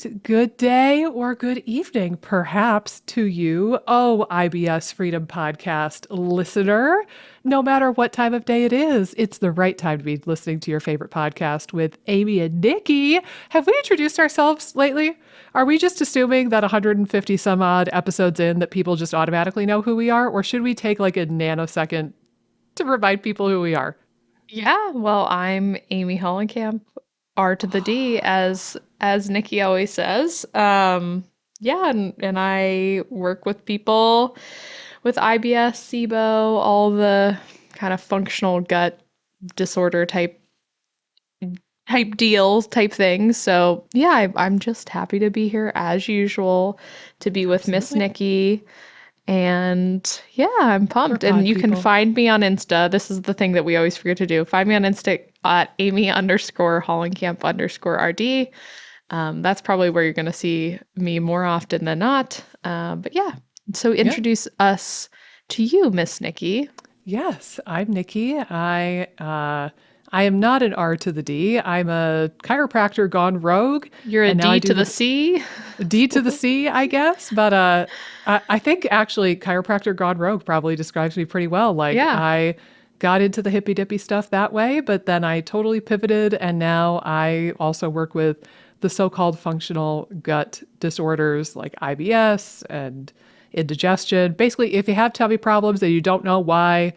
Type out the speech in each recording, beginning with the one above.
right. Good day or good evening, perhaps, to you, oh IBS Freedom Podcast listener. No matter what time of day it is, it's the right time to be listening to your favorite podcast with Amy and Nikki. Have we introduced ourselves lately? Are we just assuming that 150 some odd episodes in that people just automatically know who we are? Or should we take like a nanosecond to remind people who we are? Yeah, well, I'm Amy Hollenkamp, R to the D, as Nikki always says. Yeah, and I work with people with IBS, SIBO, all the kind of functional gut disorder type deals, type things. So yeah, I'm just happy to be here as usual, to be with Miss Absolutely. Nikki. And yeah, I'm We're pumped. And pod you can people. find me on Insta. This is the thing that we always forget to do. Find me on Insta at Amy_Hollenkamp_RD. That's probably where you're going to see me more often than not. But yeah, so Yeah. introduce us to you, Miss Nikki. Yes, I'm Nikki. I am not an R to the D. I'm a chiropractor gone rogue, You're a and now I D do to the the C. D to the C, I guess. But I think actually chiropractor gone rogue probably describes me pretty well. Like Yeah. I got into the hippy dippy stuff that way, but then I totally pivoted, and now I also work with the so-called functional gut disorders like IBS and indigestion. Basically, if you have tummy problems and you don't know why,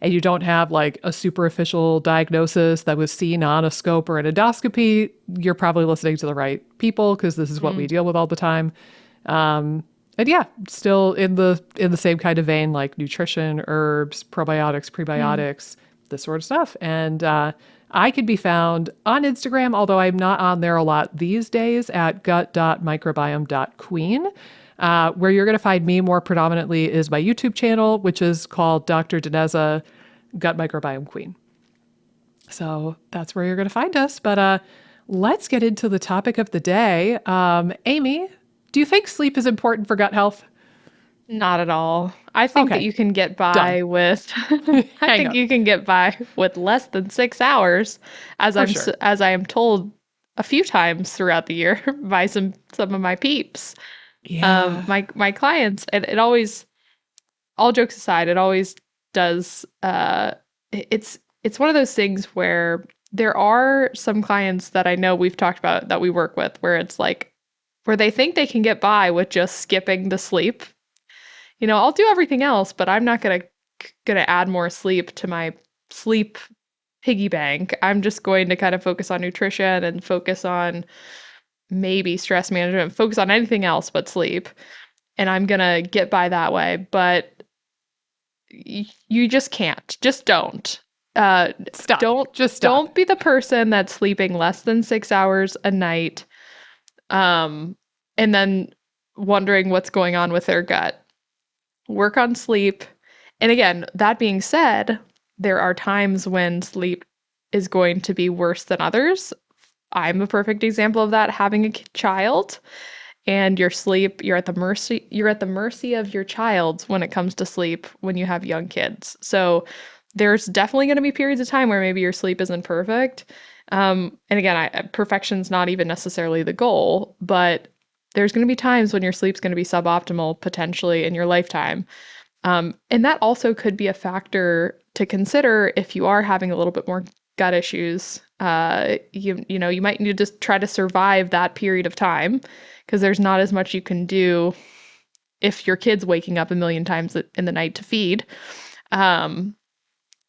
and you don't have like a superficial diagnosis that was seen on a scope or an endoscopy, you're probably listening to the right people because this is what we Mm. deal with all the time. And yeah, still in the same kind of vein, like nutrition, herbs, probiotics, Mm. prebiotics, this sort of stuff. And I can be found on Instagram, although I'm not on there a lot these days, at gut.microbiome.queen. Where you're going to find me more predominantly is my YouTube channel, which is called Dr. Dineza Gut Microbiome Queen. So that's where you're going to find us. But let's get into the topic of the day. Amy, do you think sleep is important for gut health? Not at all. I think that Okay, you can get done. by with I Hang think up you can get by with less than 6 hours for sure. as I am told a few times throughout the year by some of my peeps. Yeah. My clients, and it always, all jokes aside, it always does it's one of those things where there are some clients that I know we've talked about that we work with where it's like where they think they can get by with just skipping the sleep. I'll do everything else, but I'm not gonna add more sleep to my sleep piggy bank. I'm just going to kind of focus on nutrition and focus on maybe stress management, focus on anything else but sleep, and I'm gonna get by that way. But you just can't. Just don't. Uh, Stop. don't Just stop. don't be the person that's sleeping less than 6 hours a night, um, and then wondering what's going on with their gut. Work on sleep. And again, that being said, there are times when sleep is going to be worse than others. I'm a perfect example of that, having a child and your sleep, you're at the mercy of your child when it comes to sleep when you have young kids. So there's definitely going to be periods of time where maybe your sleep isn't perfect. And again, perfection's not even necessarily the goal, but there's going to be times when your sleep's going to be suboptimal potentially in your lifetime. And that also could be a factor to consider if you are having a little bit more gut issues. You might need to just try to survive that period of time because there's not as much you can do if your kid's waking up a million times in the night to feed. Um,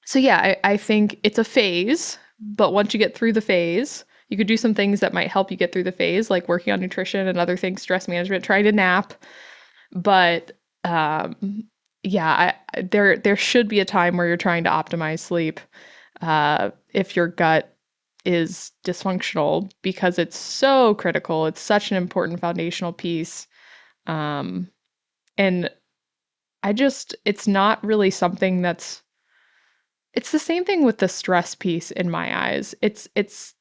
so yeah, I think it's a phase, but once you get through the phase, you could do some things that might help you get through the phase, like working on nutrition and other things, stress management, trying to nap. But yeah, there should be a time where you're trying to optimize sleep if your gut is dysfunctional because it's so critical. It's such an important foundational piece. Um, and it's not really something it's the same thing with the stress piece in my eyes. It's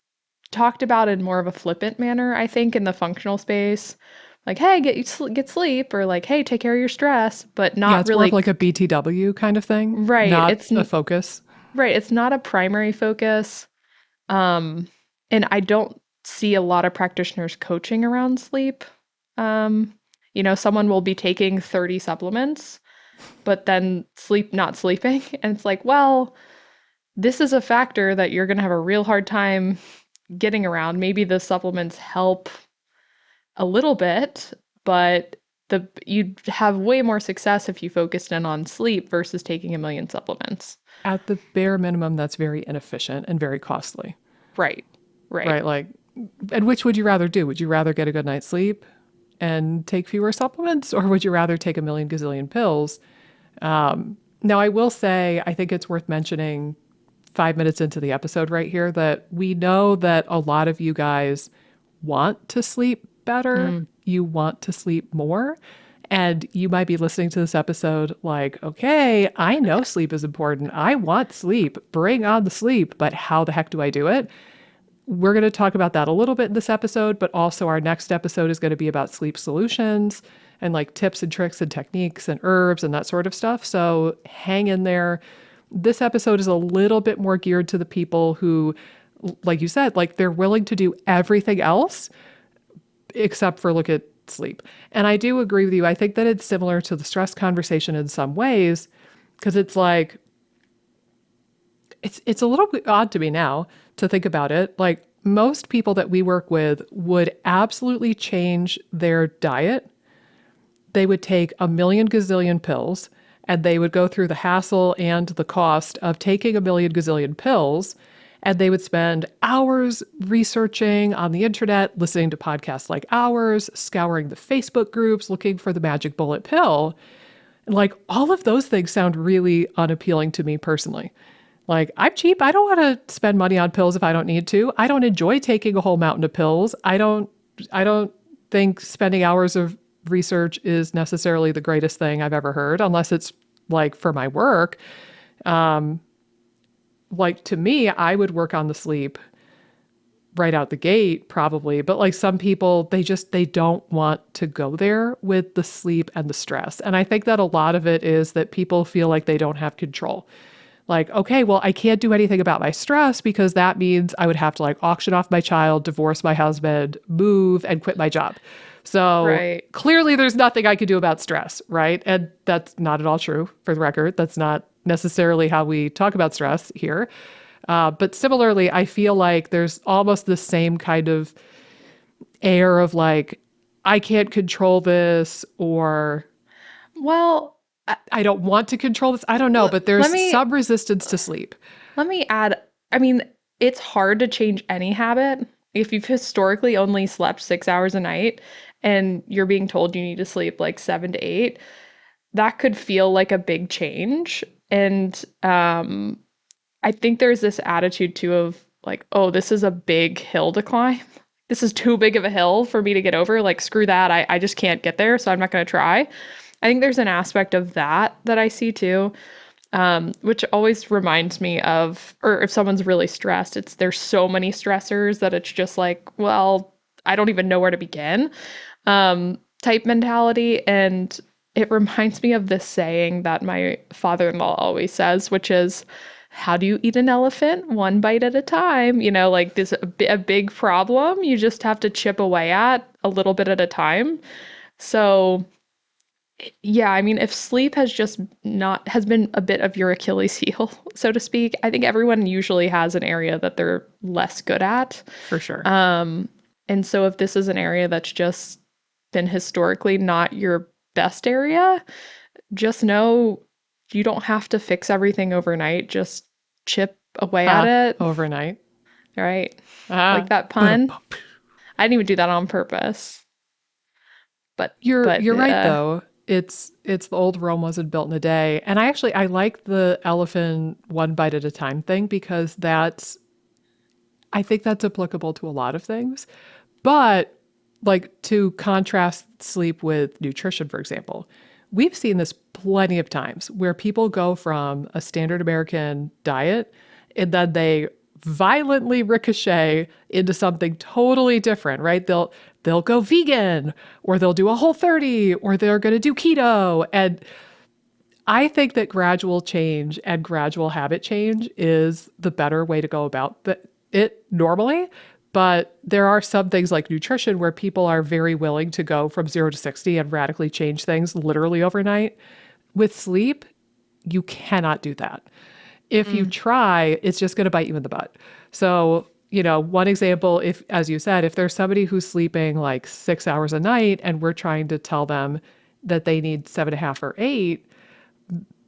talked about in more of a flippant manner, I think, in the functional space. Like, hey, get sleep, or like, hey, take care of your stress, but Yeah, not it's more of really like a BTW kind of thing, right. not a focus. Right. It's not a primary focus. Um, and I don't see a lot of practitioners coaching around sleep. Um, someone will be taking 30 supplements, but then not sleeping. And it's like, well, this is a factor that you're going to have a real hard time getting around. Maybe the supplements help a little bit, but you'd have way more success if you focused in on sleep versus taking a million supplements. At the bare minimum, that's very inefficient and very costly, Right. Right. right? Like, and which would you rather do? Would you rather get a good night's sleep and take fewer supplements, or would you rather take a million gazillion pills? Now, I will say, I think it's worth mentioning 5 minutes into the episode right here that we know that a lot of you guys want to sleep better. Mm. You want to sleep more. And you might be listening to this episode like, okay, I know sleep is important. I want sleep. Bring on the sleep. But how the heck do I do it? We're going to talk about that a little bit in this episode, but also our next episode is going to be about sleep solutions and like tips and tricks and techniques and herbs and that sort of stuff. So hang in there. This episode is a little bit more geared to the people who, like you said, like they're willing to do everything else except for look at sleep. And I do agree with you. I think that it's similar to the stress conversation in some ways, because it's like, it's a little bit odd to me now to think about it. Like most people that we work with would absolutely change their diet. They would take a million gazillion pills and they would go through the hassle and the cost of taking a million gazillion pills. And they would spend hours researching on the internet, listening to podcasts like ours, scouring the Facebook groups, looking for the magic bullet pill. Like all of those things sound really unappealing to me personally. Like, I'm cheap. I don't want to spend money on pills if I don't need to. I don't enjoy taking a whole mountain of pills. I don't think spending hours of research is necessarily the greatest thing I've ever heard, unless it's like for my work. Like to me, I would work on the sleep right out the gate probably, but like some people, they don't want to go there with the sleep and the stress. And I think that a lot of it is that people feel like they don't have control. Like, okay, well, I can't do anything about my stress because that means I would have to like auction off my child, divorce my husband, move, and quit my job. So Right. clearly there's nothing I could do about stress, right? And that's not at all true, for the record. That's not necessarily how we talk about stress here. But similarly, I feel like there's almost the same kind of air of like, I can't control this, or Well, I don't want to control this. I don't know, but there's let me some resistance to sleep. add, I mean, it's hard to change any habit if you've historically only slept 6 hours a night and you're being told you need to sleep like 7 to 8. That could feel like a big change. And I think there's this attitude too of like, oh, this is a big hill to climb. This is too big of a hill for me to get over. Like, screw that. I just can't get there, so I'm not going to try. I think there's an aspect of that I see too, which always reminds me of, or if someone's really stressed, there's so many stressors that it's just like, well, I don't even know where to begin, type mentality. And it reminds me of this saying that my father-in-law always says, which is, how do you eat an elephant? One bite at a time. Like this, a big problem you just have to chip away at a little bit at a time. So yeah, I mean, if sleep has been a bit of your Achilles heel, so to speak, I think everyone usually has an area that they're less good at. For sure. And so if this is an area that's just been historically not your best area, just know you don't have to fix everything overnight. Just chip away at it. Overnight. All right. Ah. Like that pun. I didn't even do that on purpose. But You're right though. It's the old Rome wasn't built in a day. And I like the elephant one bite at a time thing because I think that's applicable to a lot of things. But like to contrast sleep with nutrition, for example, we've seen this plenty of times where people go from a standard American diet and then they violently ricochet into something totally different, right? They'll go vegan or they'll do a Whole30 or they're going to do keto. And I think that gradual change and gradual habit change is the better way to go about it normally. But there are some things like nutrition where people are very willing to go from 0 to 60 and radically change things literally overnight. With sleep, you cannot do that. If you Mm. try, it's just going to bite you in the butt. So, one example, if, as you said, if there's somebody who's sleeping like 6 hours a night and we're trying to tell them that they need 7.5 or 8,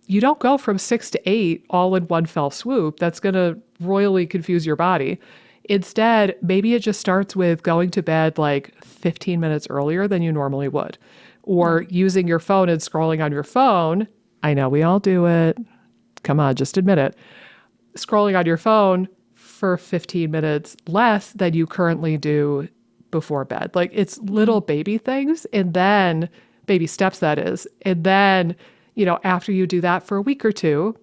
you don't go from 6 to 8 all in one fell swoop. That's going to royally confuse your body. Instead, maybe it just starts with going to bed like 15 minutes earlier than you normally would, or Mm. using your phone and scrolling on your phone. I know we all do it. Come on, just admit it. Scrolling on your phone for 15 minutes less than you currently do before bed. Like it's little Mm. baby things and then baby steps, that is. And then, after you do that for a week or two,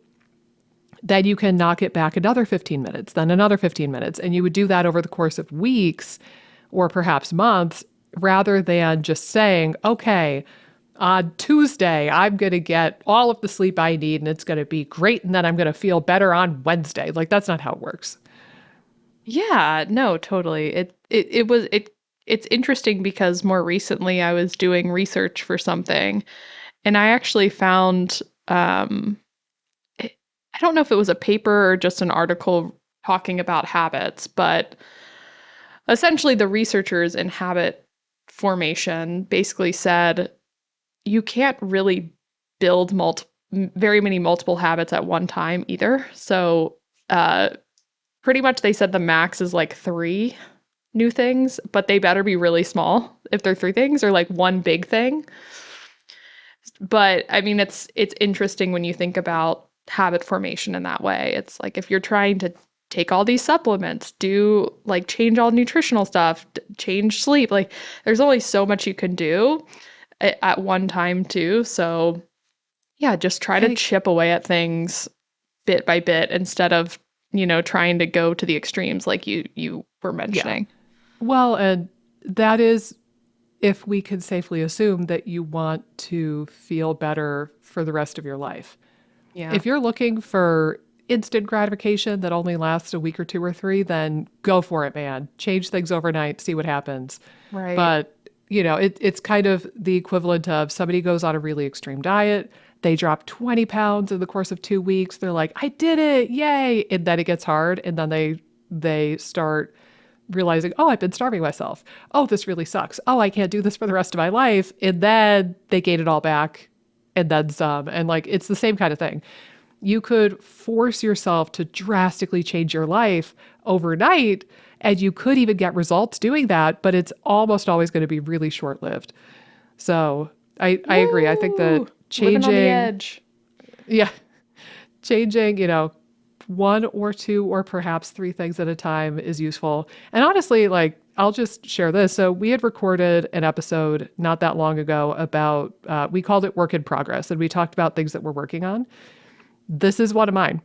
then you can knock it back another 15 minutes, then another 15 minutes. And you would do that over the course of weeks or perhaps months rather than just saying, okay, on Tuesday, I'm going to get all of the sleep I need and it's going to be great. And then I'm going to feel better on Wednesday. Like, that's not how it works. Yeah, no, totally. It's interesting because more recently I was doing research for something and I actually found it, I don't know if it was a paper or just an article talking about habits, but essentially the researchers in habit formation basically said you can't really build very many multiple habits at one time either. So, uh, pretty much they said the max is like 3 new things, but they better be really small if they're 3 things or like one big thing. But I mean, it's interesting when you think about habit formation in that way. It's like if you're trying to take all these supplements, do like change all nutritional stuff, change sleep, like there's only so much you can do at one time too. So yeah, just try to And chip away at things bit by bit instead of, trying to go to the extremes like you were yeah, mentioning. well, and that is if we can safely assume that you want to feel better for the rest of your life. Yeah. If you're looking for instant gratification that only lasts a week or two or three, then go for it, man. Change things overnight, see what happens. Right. But, it's kind of the equivalent of somebody goes on a really extreme diet. They drop 20 pounds in the course of 2 weeks. They're like, I did it. Yay. And then it gets hard. And then they start realizing, oh, I've been starving myself. Oh, this really sucks. Oh, I can't do this for the rest of my life. And then they gain it all back and then some. And like, it's the same kind of thing. You could force yourself to drastically change your life overnight, and you could even get results doing that, but it's almost always going to be really short lived. So I agree. I think that Woo! Living on the changing, edge. yeah, changing, one or two or perhaps three things at a time is useful. And honestly, like, I'll just share this. So we had recorded an episode not that long ago about, we called it work in progress, and we talked about things that we're working on. This is one of mine.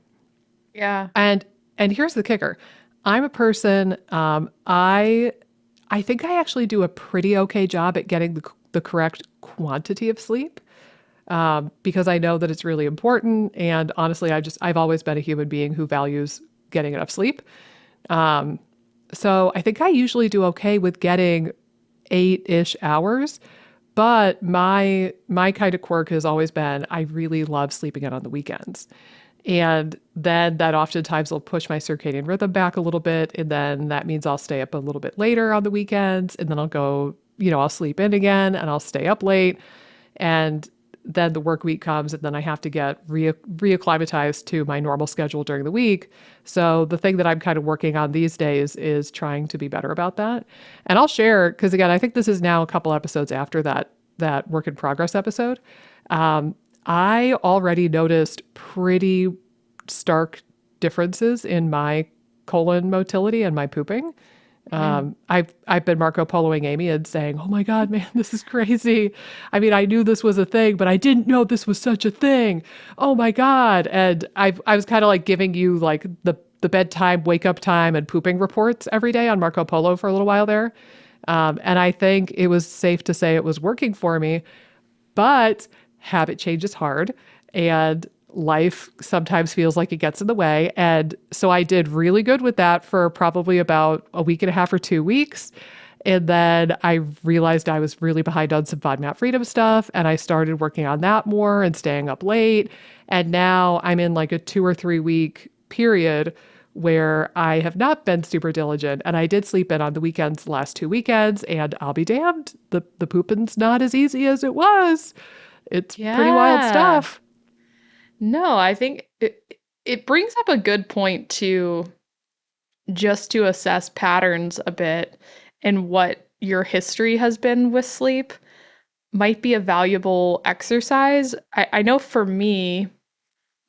Yeah. And here's the kicker. I'm a person, I think I actually do a pretty okay job at getting the correct quantity of sleep, because I know that it's really important. And honestly, I've always been a human being who values getting enough sleep. So I think I usually do okay with getting 8-ish hours. But my kind of quirk has always been I really love sleeping in on the weekends. And then that oftentimes will push my circadian rhythm back a little bit. And then that means I'll stay up a little bit later on the weekends. And then I'll go, I'll sleep in again and I'll stay up late. And then the work week comes and then I have to get reacclimatized to my normal schedule during the week. So the thing that I'm kind of working on these days is trying to be better about that. And I'll share, because again, I think this is now a couple episodes after that work in progress episode. I already noticed pretty stark differences in my colon motility and my pooping. Mm. I've been Marco Poloing Amy and saying, "Oh my God, man, this is crazy. I mean, I knew this was a thing, but I didn't know this was such a thing. Oh my God!" And I was kind of like giving you like the bedtime, wake up time, and pooping reports every day on Marco Polo for a little while there. And I think it was safe to say it was working for me, but habit change is hard. And life sometimes feels like it gets in the way. And so I did really good with that for probably about a week and a half or 2 weeks. And then I realized I was really behind on some FODMAP freedom stuff. And I started working on that more and staying up late. And now I'm in like a 2 or 3 week period where I have not been super diligent. And I did sleep in on the weekends, the last 2 weekends. And I'll be damned, the pooping's not as easy as it was. It's pretty wild Yeah. stuff. No, I think it brings up a good point to just to assess patterns a bit and what your history has been with sleep might be a valuable exercise. I know for me,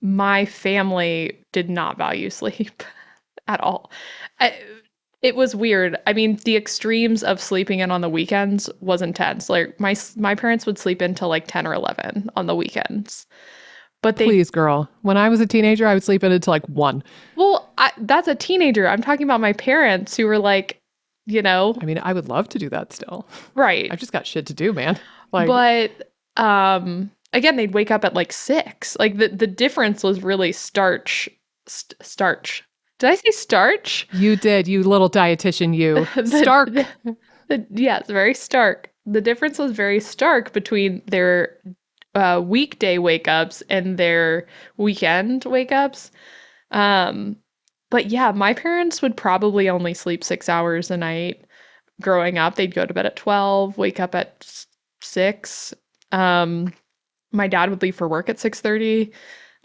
my family did not value sleep at all. I, it was weird. I mean, the extremes of sleeping in on the weekends was intense. Like my parents would sleep in till like 10 or 11 on the weekends. But they Please, girl. When I was a teenager, I would sleep in until like 1. that's a teenager. I'm talking about my parents who were like, you know, I mean, I would love to do that still. right. I've just got shit to do, man. Like, But again, they'd wake up at like 6. Like the difference was really starch. Did I say starch? you did, you little dietitian, you. the, Stark. the, yeah, it's very stark. The difference was very stark between their weekday wake ups and their weekend wake ups. Um, but yeah, my parents would probably only sleep 6 hours a night growing up. They'd go to bed at 12, wake up at 6. Um, my dad would leave for work at 6:30.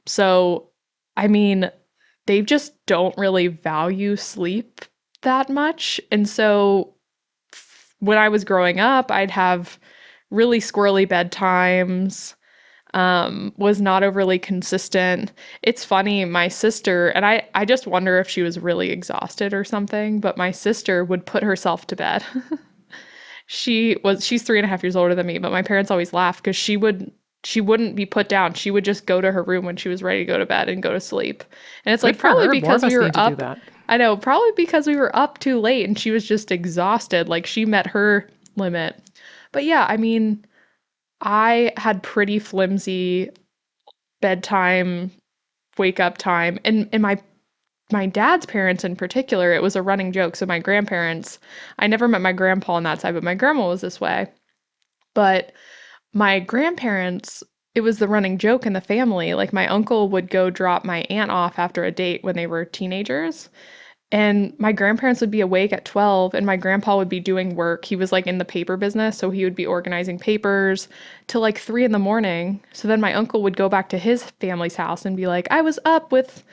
So, I mean, they just don't really value sleep that much. And so when I was growing up, I'd have really squirrely bedtimes, was not overly consistent. It's funny, my sister, and I just wonder if she was really exhausted or something, but my sister would put herself to bed. She's 3.5 years older than me, but my parents always laugh because she wouldn't be put down. She would just go to her room when she was ready to go to bed and go to sleep. And it's Good like for probably her. More of because we us were need to do up, that. I know, probably because we were up too late and she was just exhausted. Like she met her limit. But yeah, I mean, I had pretty flimsy bedtime, wake up time. And my dad's parents in particular, it was a running joke. So my grandparents, I never met my grandpa on that side, but my grandma was this way. But my grandparents, it was the running joke in the family. Like my uncle would go drop my aunt off after a date when they were teenagers. And my grandparents would be awake at 12 and my grandpa would be doing work. He was like in the paper business, so he would be organizing papers till like 3 in the morning. So then my uncle would go back to his family's house and be like, I was up with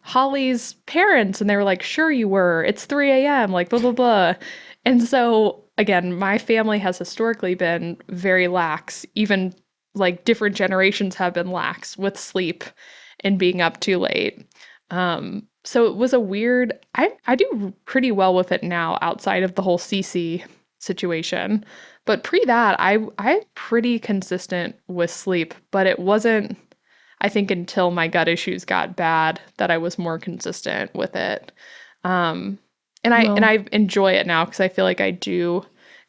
Holly's parents. And they were like, sure you were. It's 3 a.m., like blah, blah, blah. And so again, my family has historically been very lax. Even like different generations have been lax with sleep and being up too late. So it was a weird, I do pretty well with it now outside of the whole CC situation. But pre that, I'm pretty consistent with sleep, but it wasn't, I think, until my gut issues got bad that I was more consistent with it. Um, and Well, I enjoy it now because I feel like I do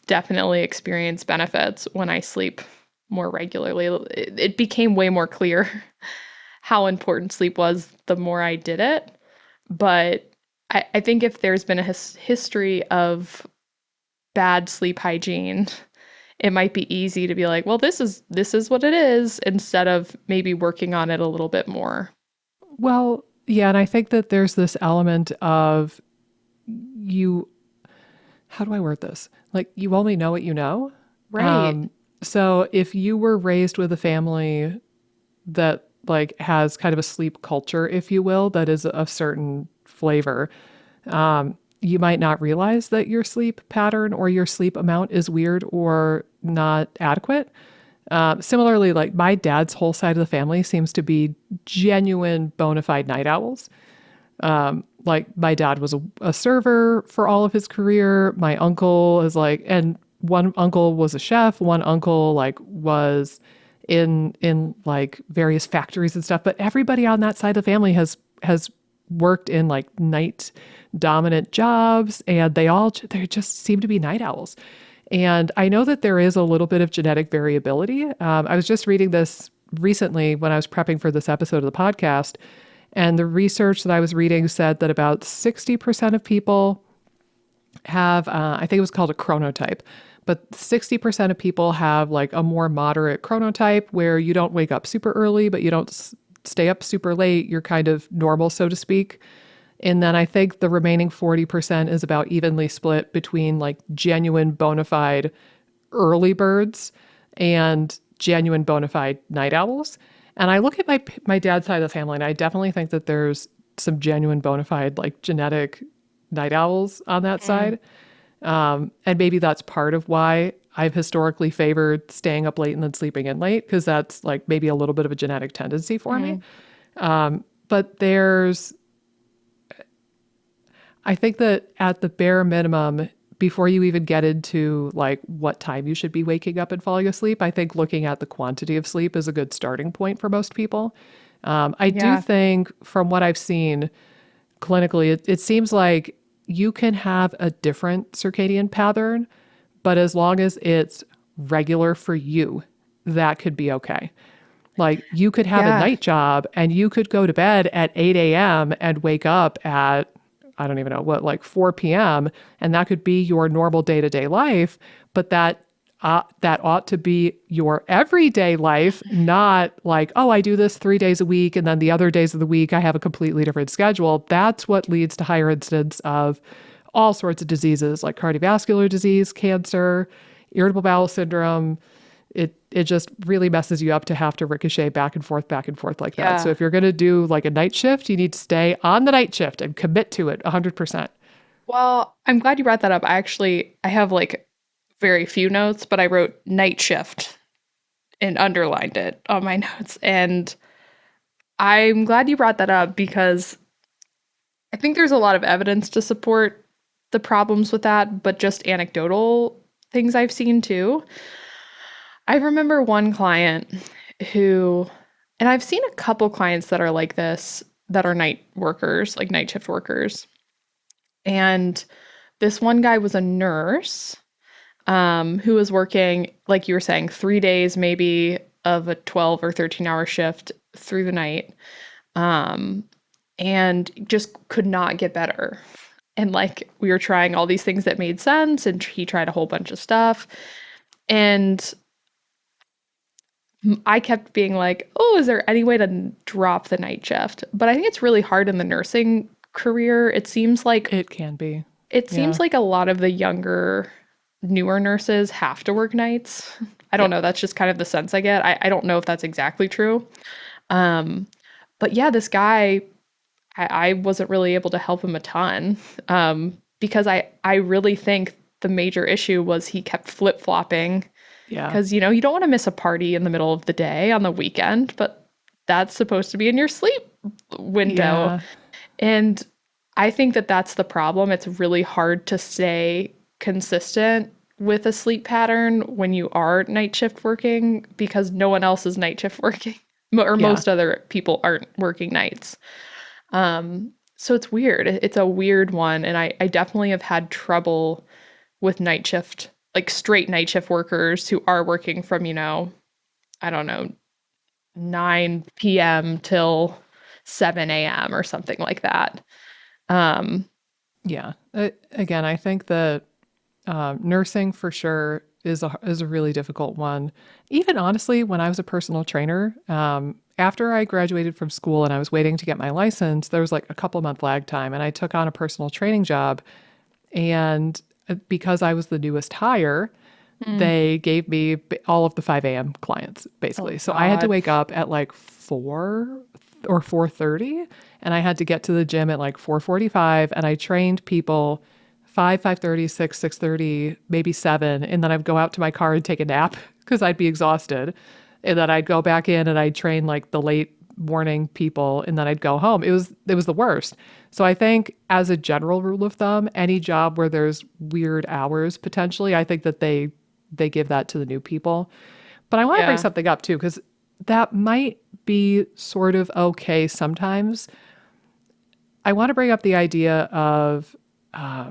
definitely experience benefits when I sleep more regularly. It became way more clear how important sleep was the more I did it. But I think if there's been a history of bad sleep hygiene, it might be easy to be like, well, this is what it is, instead of maybe working on it a little bit more. well, yeah, and I think that there's this element of you, how do I word this? Like, you only know what you know. Right. Um, so if you were raised with a family that like has kind of a sleep culture, if you will, that is a certain flavor, you might not realize that your sleep pattern or your sleep amount is weird or not adequate. Similarly, like my dad's whole side of the family seems to be genuine bona fide night owls. Like my dad was a server for all of his career. My uncle is like, and one uncle was a chef. One uncle like was in like various factories and stuff. But everybody on that side of the family has worked in like night dominant jobs, and they just seem to be night owls. And I know that there is a little bit of genetic variability. I was just reading this recently when I was prepping for this episode of the podcast, and the research that I was reading said that about 60% of people have, I think it was called a chronotype, but 60% of people have like a more moderate chronotype where you don't wake up super early, but you don't stay up super late. You're kind of normal, so to speak. And then I think the remaining 40% is about evenly split between like genuine bona fide early birds and genuine bona fide night owls. And I look at my dad's side of the family, and I definitely think that there's some genuine bona fide like genetic night owls on that Mm, side. And maybe that's part of why I've historically favored staying up late and then sleeping in late, because that's like maybe a little bit of a genetic tendency for me. mm, But I think that at the bare minimum, before you even get into like what time you should be waking up and falling asleep, I think looking at the quantity of sleep is a good starting point for most people. I do yeah. think from what I've seen clinically, it seems like you can have a different circadian pattern, but as long as it's regular for you, that could be okay. Like you could have a Yeah. night job and you could go to bed at 8 a.m. and wake up at, I don't even know what, like 4 p.m. And that could be your normal day to day life. But that ought to be your everyday life, not like, oh, I do this 3 days a week. And then the other days of the week, I have a completely different schedule. That's what leads to higher incidence of all sorts of diseases like cardiovascular disease, cancer, irritable bowel syndrome. It just really messes you up to have to ricochet back and forth like that. So Yeah. if you're going to do like a night shift, you need to stay on the night shift and commit to it 100%. Well, I'm glad you brought that up. I have like very few notes, but I wrote night shift and underlined it on my notes. And I'm glad you brought that up because I think there's a lot of evidence to support the problems with that, but just anecdotal things I've seen too. I remember one client who, and I've seen a couple clients that are like this, that are night workers, like night shift workers. And this one guy was a nurse who was working, like you were saying, 3 days maybe of a 12 or 13-hour shift through the night, um, and just could not get better. And like we were trying all these things that made sense, and he tried a whole bunch of stuff. And I kept being like, oh, is there any way to drop the night shift? But I think it's really hard in the nursing career. It can be. It Yeah. seems like a lot of the younger, newer nurses have to work nights. I don't Yep. know. That's just kind of the sense I get. I don't know if that's exactly true. Um, but yeah, this guy, I wasn't really able to help him a ton because I really think the major issue was he kept flip flopping Yeah. because, you don't want to miss a party in the middle of the day on the weekend, but that's supposed to be in your sleep window. Yeah. And I think that that's the problem. It's really hard to stay consistent with a sleep pattern when you are night shift working because no one else is night shift working, or Yeah. most other people aren't working nights. So it's weird. It's a weird one. And I definitely have had trouble with night shift, like straight night shift workers who are working from, I don't know, 9 p.m. till 7 a.m. or something like that. Um, Yeah. Again, I think that nursing for sure is a really difficult one. Even honestly, when I was a personal trainer, after I graduated from school and I was waiting to get my license, there was like a couple month lag time, and I took on a personal training job. And because I was the newest hire, mm. they gave me all of the 5 a.m. clients Oh basically. So I had to God. wake up at like 4 or 4:30, and I had to get to the gym at like 4:45, and I trained people 5:30, 6:30, maybe 7, and then I'd go out to my car and take a nap because I'd be exhausted. And then I'd go back in and I'd train like the late morning people, and then I'd go home. It was the worst. So I think as a general rule of thumb, any job where there's weird hours potentially, I think that they give that to the new people. But I want to bring Yeah. something up too, because that might be sort of okay sometimes. I want to bring up the idea of, I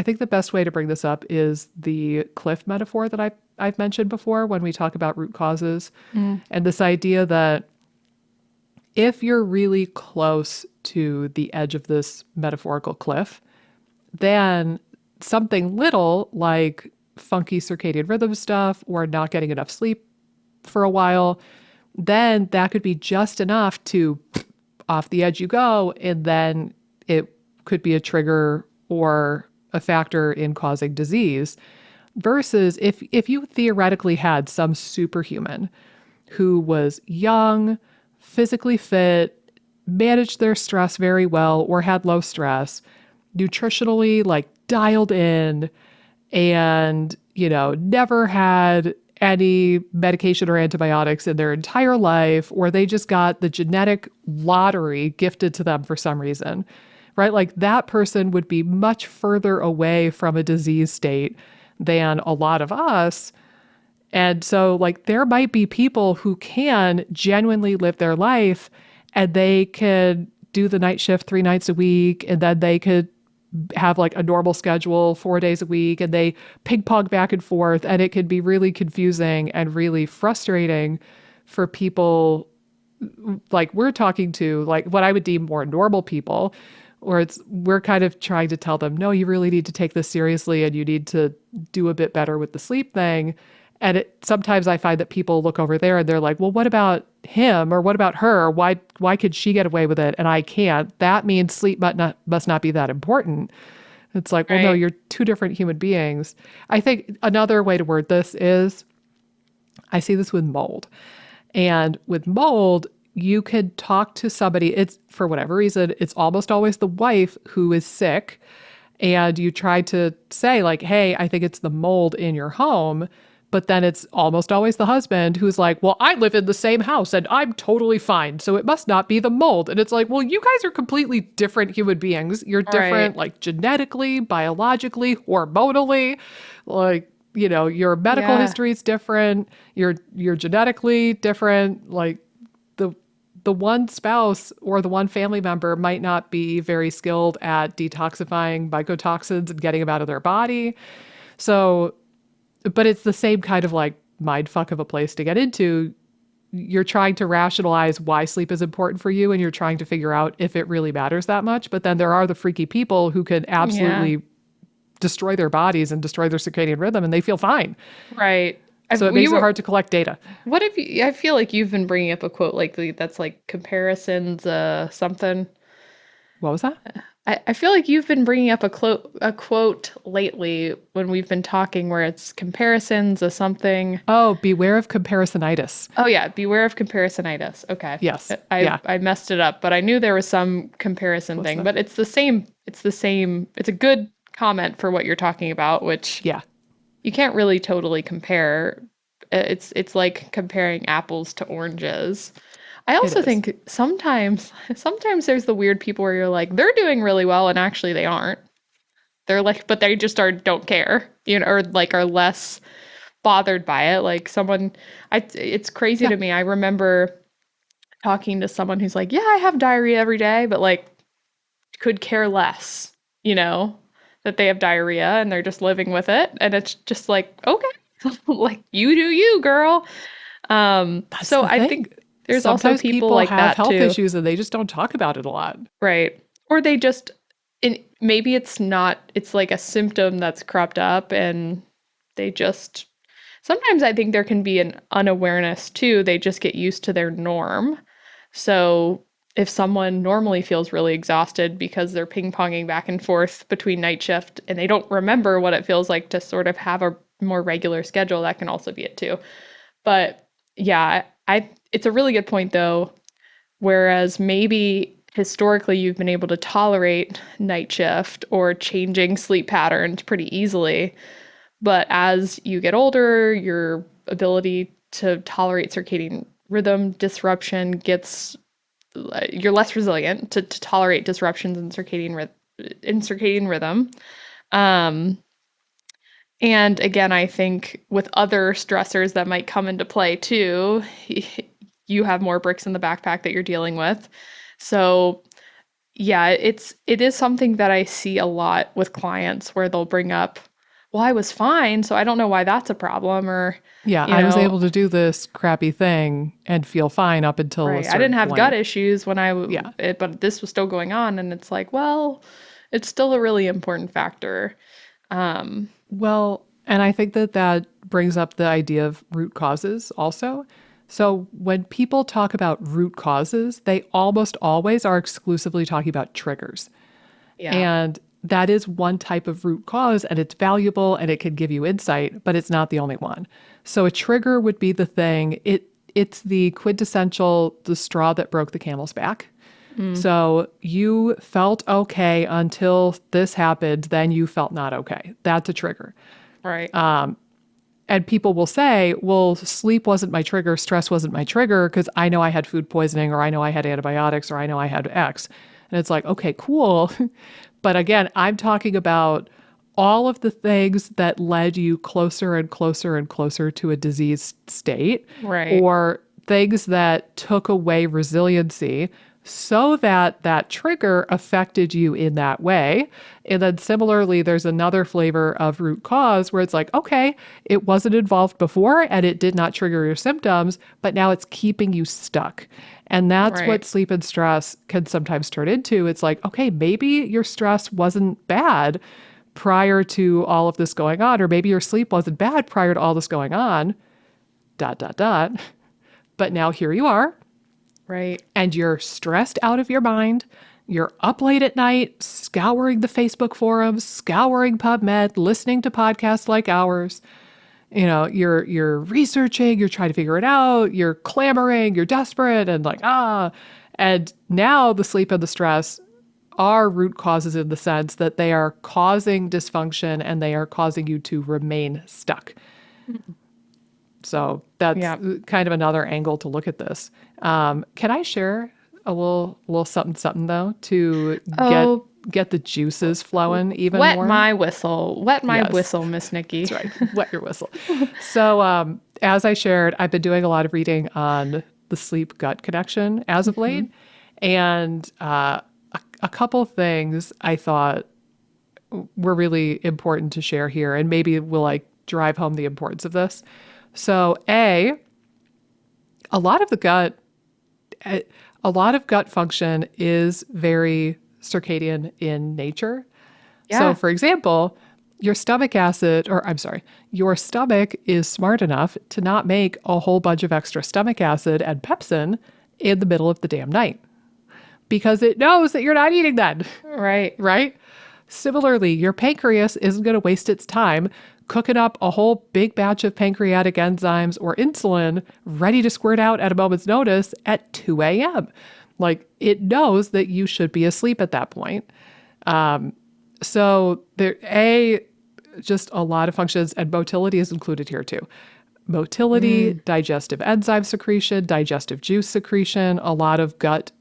think the best way to bring this up is the cliff metaphor that I I've mentioned before when we talk about root causes, Mm. and this idea that if you're really close to the edge of this metaphorical cliff, then something little like funky circadian rhythm stuff or not getting enough sleep for a while, then that could be just enough to off the edge you go. And then it could be a trigger or a factor in causing disease. Versus if you theoretically had some superhuman who was young, physically fit, managed their stress very well, or had low stress, nutritionally like dialed in, and, never had any medication or antibiotics in their entire life, or they just got the genetic lottery gifted to them for some reason, right? Like that person would be much further away from a disease state than a lot of us. And so, like, there might be people who can genuinely live their life and they could do the night shift 3 nights a week, and then they could have like a normal schedule 4 days a week, and they ping pong back and forth. And it could be really confusing and really frustrating for people like we're talking to, like what I would deem more normal people, or we're kind of trying to tell them, no, you really need to take this seriously and you need to do a bit better with the sleep thing. And sometimes I find that people look over there and they're like, well, what about him or what about her? Why could she get away with it and I can't? That means sleep must not be that important. It's like, well, no, Right. you're two different human beings. I think another way to word this is I see this with mold. And with mold, you could talk to somebody, it's for whatever reason, it's almost always the wife who is sick. And you try to say, like, hey, I think it's the mold in your home. But then it's almost always the husband who's like, well, I live in the same house and I'm totally fine. So it must not be the mold. And it's like, well, you guys are completely different human beings. You're different, Right. like genetically, biologically, hormonally. Like, your medical Yeah. history is different. You're genetically different. Like the the one spouse or the one family member might not be very skilled at detoxifying mycotoxins and getting them out of their body. So, but it's the same kind of like mind fuck of a place to get into. You're trying to rationalize why sleep is important for you and you're trying to figure out if it really matters that much. But then there are the freaky people who can Yeah. absolutely destroy their bodies and destroy their circadian rhythm and they feel fine. Right. So it You makes it were, hard to collect data. what if you, I feel like you've been bringing up a quote lately that's like comparisons, something. What was that? I feel like you've been bringing up a quote lately when we've been talking where it's comparisons of something. Oh, beware of comparisonitis. Oh yeah, beware of comparisonitis. Okay. Yes. I Yeah. I messed it up, but I knew there was some comparison What's thing, that? but it's the same, it's a good comment for what you're talking about, which Yeah. you can't really totally compare. It's like comparing apples to oranges. I It also is. think sometimes there's the weird people where you're like, they're doing really well and actually they aren't. They're like, but they just don't care, or like are less bothered by it. Like someone, it's crazy Yeah. to me. I remember talking to someone who's like, yeah, I have diarrhea every day, but like could care less, you know, that they have diarrhea and they're just living with it. And it's just like, okay, like you do you, girl. That's So the I thing. think there's also Sometimes people people like have that health too, issues and they just don't talk about it a lot. right? Or they just, maybe it's not, it's like a symptom that's cropped up and they just, sometimes I think there can be an unawareness too. They just get used to their norm. So if someone normally feels really exhausted because they're ping-ponging back and forth between night shift and they don't remember what it feels like to sort of have a more regular schedule, that can also be it too. But yeah, it's a really good point though. Whereas maybe historically you've been able to tolerate night shift or changing sleep patterns pretty easily. But as you get older, your ability to tolerate circadian rhythm disruption gets, you're less resilient to tolerate disruptions in circadian rhythm. Um, and again, I think with other stressors that might come into play too, you have more bricks in the backpack that you're dealing with. So yeah, it is something that I see a lot with clients where they'll bring up, well, I was fine, so I don't know why that's a problem, or, Yeah, you I was know, able to do this crappy thing and feel fine up until a right. I didn't certain have gut point. issues when Yeah. but this was still going on. And it's like, well, it's still a really important factor. Um, Well, and I think that that brings up the idea of root causes also. So when people talk about root causes, they almost always are exclusively talking about triggers. yeah, And that is one type of root cause, and it's valuable and it can give you insight, but it's not the only one. So a trigger would be the thing. It's the quintessential the straw that broke the camel's back. mm, So you felt okay until this happened, then you felt not okay. That's a trigger. right, And people will say, well, sleep wasn't my trigger, stress wasn't my trigger, because I know I had food poisoning, or I know I had antibiotics, or I know I had X. And it's like, okay, cool. But again, I'm talking about all of the things that led you closer and closer and closer to a diseased state, right, or things that took away resiliency so that that trigger affected you in that way. And then similarly, there's another flavor of root cause where it's like, okay, it wasn't involved before and it did not trigger your symptoms, but now it's keeping you stuck. And that's what right, sleep and stress can sometimes turn into. It's like, okay, maybe your stress wasn't bad prior to all of this going on, or maybe your sleep wasn't bad prior to all this going on, dot, dot, dot. But now here you are, right. and you're stressed out of your mind. You're up late at night, scouring the Facebook forums, scouring PubMed, listening to podcasts like ours. You know, you're researching, you're trying to figure it out, you're clamoring, you're desperate, and like, ah. And now the sleep and the stress are root causes in the sense that they are causing dysfunction and they are causing you to remain stuck. Mm, So that's yeah. kind of another angle to look at this. Can I share a little something something though to get Oh, get the juices flowing even wet more? my whistle. Wet my Yes, whistle, Miss that's Nikki. right. Wet your whistle. So as I shared, I've been doing a lot of reading on the sleep gut connection as of Hmm. late, and a couple of things I thought were really important to share here, and maybe will like drive home the importance of this. So a lot of the gut, a lot of gut function is very circadian in nature. So, Yeah. for example, your stomach acid, or I'm sorry, your stomach is smart enough to not make a whole bunch of extra stomach acid and pepsin in the middle of the damn night because it knows that you're not eating that, Right. right? Similarly, your pancreas isn't going to waste its time cooking up a whole big batch of pancreatic enzymes or insulin ready to squirt out at a moment's notice at 2 a.m. Like it knows that you should be asleep at that point. So just a lot of functions, and motility is included here too. Motility, Mm, digestive enzyme secretion, digestive juice secretion, a lot of gut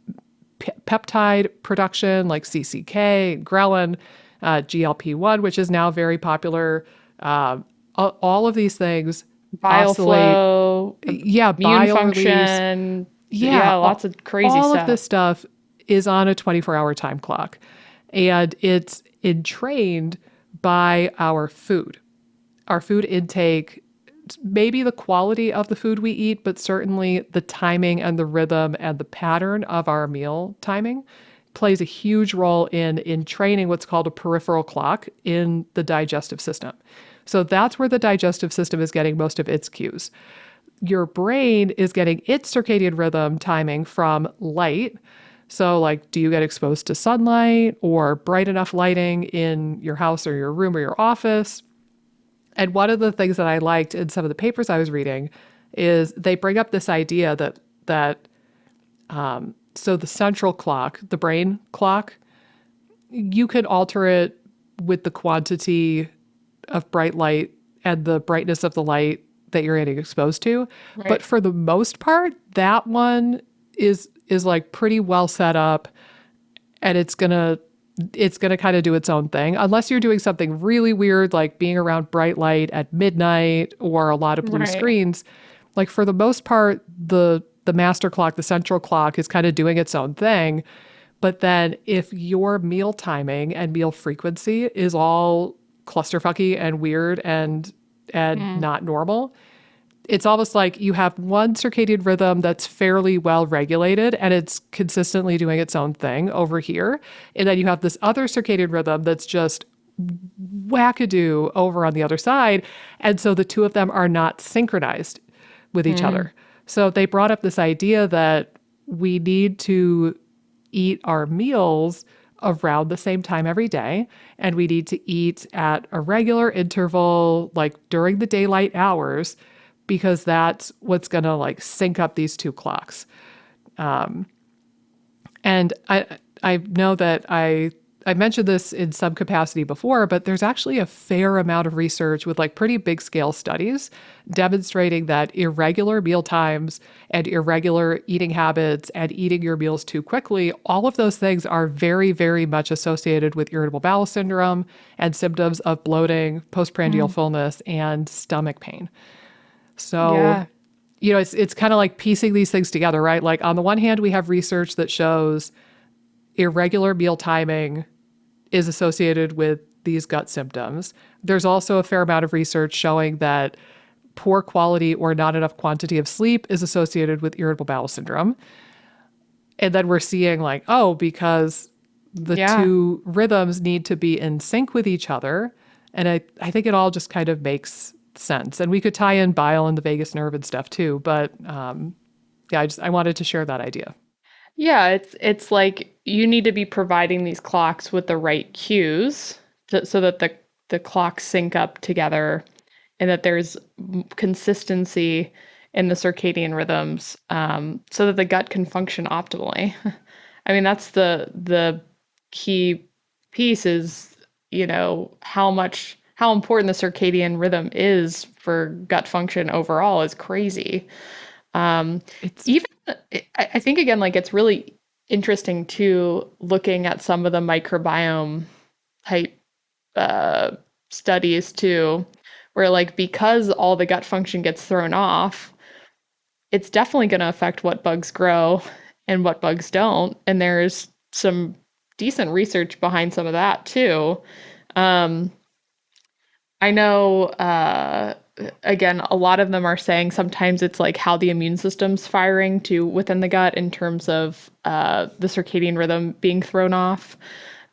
peptide production like CCK, ghrelin, GLP-1, which is now very popular. All of these things bile oscillate. flow, Yeah, immune bile release. function. Yeah, Yeah, lots of crazy all of stuff. this stuff is on a 24-hour time clock, and it's entrained by our food intake, maybe the quality of the food we eat, but certainly the timing and the rhythm and the pattern of our meal timing plays a huge role in training what's called a peripheral clock in the digestive system. So that's where the digestive system is getting most of its cues. Your brain is getting its circadian rhythm timing from light. So, like, do you get exposed to sunlight or bright enough lighting in your house or your room or your office? And one of the things that I liked in some of the papers I was reading is they bring up this idea that so the central clock, the brain clock, you can alter it with the quantity of bright light and the brightness of the light that you're getting exposed to. But Right. for the most part, that one is like pretty well set up, and it's gonna kind of do its own thing unless you're doing something really weird like being around bright light at midnight or a lot of blue Right. screens. Like for the most part, the master clock, the central clock is kind of doing its own thing. But then if your meal timing and meal frequency is all clusterfucky and weird and Mm. not normal. It's almost like you have one circadian rhythm that's fairly well regulated and it's consistently doing its own thing over here. And then you have this other circadian rhythm that's just wackadoo over on the other side. And so the two of them are not synchronized with each Mm. other. So they brought up this idea that we need to eat our meals around the same time every day, and we need to eat at a regular interval, like during the daylight hours, because that's what's going to like sync up these two clocks. And I know that I mentioned this in some capacity before, but there's actually a fair amount of research with like pretty big scale studies demonstrating that irregular meal times and irregular eating habits and eating your meals too quickly, all of those things are very, very much associated with irritable bowel syndrome and symptoms of bloating, postprandial Mm. fullness, and stomach pain. So, Yeah. it's kind of like piecing these things together, right? Like on the one hand, we have research that shows irregular meal timing is associated with these gut symptoms. There's also a fair amount of research showing that poor quality or not enough quantity of sleep is associated with irritable bowel syndrome. And then we're seeing like, oh, because the Yeah. two rhythms need to be in sync with each other. And I think it all just kind of makes sense. And we could tie in bile and the vagus nerve and stuff too. But yeah, I wanted to share that idea. Yeah, it's like you need to be providing these clocks with the right cues so that the clocks sync up together and that there's consistency in the circadian rhythms, so that the gut can function optimally. I mean, that's the key piece is, how important the circadian rhythm is for gut function overall is crazy. Um, It's even I think again, like it's really interesting too, looking at some of the microbiome type uh, studies too, where like because all the gut function gets thrown off, it's definitely going to affect what bugs grow and what bugs don't. And there's some decent research behind some of that too. Um, I know, again, a lot of them are saying sometimes it's like how the immune system's firing to within the gut in terms of the circadian rhythm being thrown off.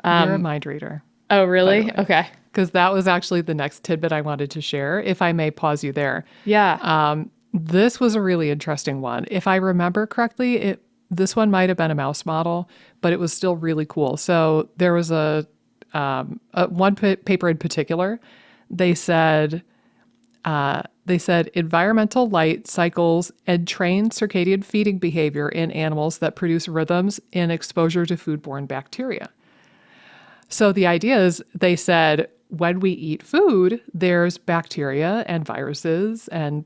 you're a Um, mind reader, oh, by the really? way, Okay. because that was actually the next tidbit I wanted to share. If I may pause you there, Yeah. this was a really interesting one. If I remember correctly, this one might have been a mouse model, but it was still really cool. So there was a paper in particular. They said they said environmental light cycles entrain circadian feeding behavior in animals that produce rhythms in exposure to foodborne bacteria. So the idea is they said when we eat food, there's bacteria and viruses and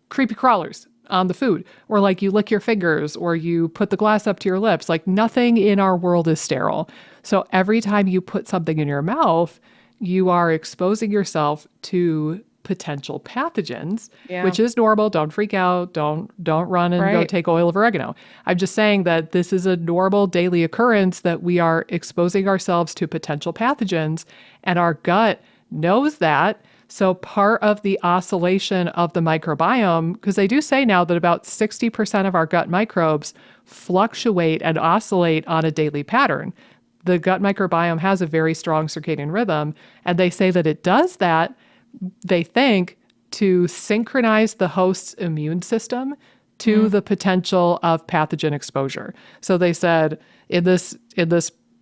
creepy crawlers on the food, or like you lick your fingers or you put the glass up to your lips. Like nothing in our world is sterile. So every time you put something in your mouth, you are exposing yourself to potential pathogens, Yeah. which is normal. Don't freak out. Don't run and go Right. take oil of oregano. I'm just saying that this is a normal daily occurrence that we are exposing ourselves to potential pathogens, and our gut knows that. So part of the oscillation of the microbiome, because they do say now that about 60% of our gut microbes fluctuate and oscillate on a daily pattern. The gut microbiome has a very strong circadian rhythm, and they say that it does that, they think, to synchronize the host's immune system to Mm. the potential of pathogen exposure. So they said in this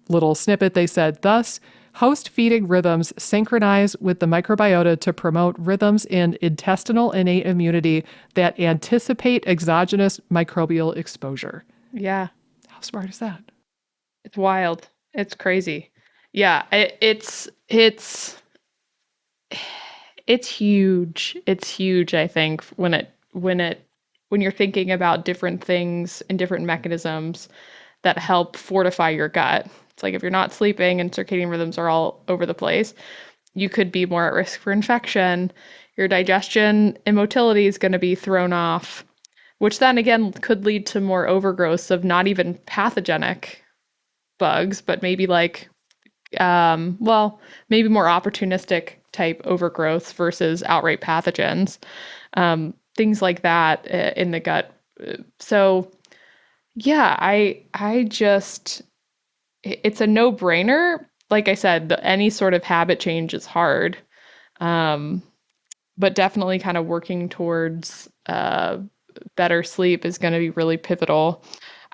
little snippet, they said, thus, host feeding rhythms synchronize with the microbiota to promote rhythms in intestinal innate immunity that anticipate exogenous microbial exposure. Yeah. How smart is that? It's wild. It's crazy. Yeah. It's huge. It's huge, I think, when you're thinking about different things and different mechanisms that help fortify your gut. It's like if you're not sleeping and circadian rhythms are all over the place, you could be more at risk for infection. Your digestion and motility is going to be thrown off, which then again could lead to more overgrowth of not even pathogenic bugs, but maybe like well, maybe more opportunistic type overgrowths versus outright pathogens, things like that in the gut. So yeah, I just it's a no-brainer. Like I said, any sort of habit change is hard. Um, but definitely kind of working towards better sleep is going to be really pivotal.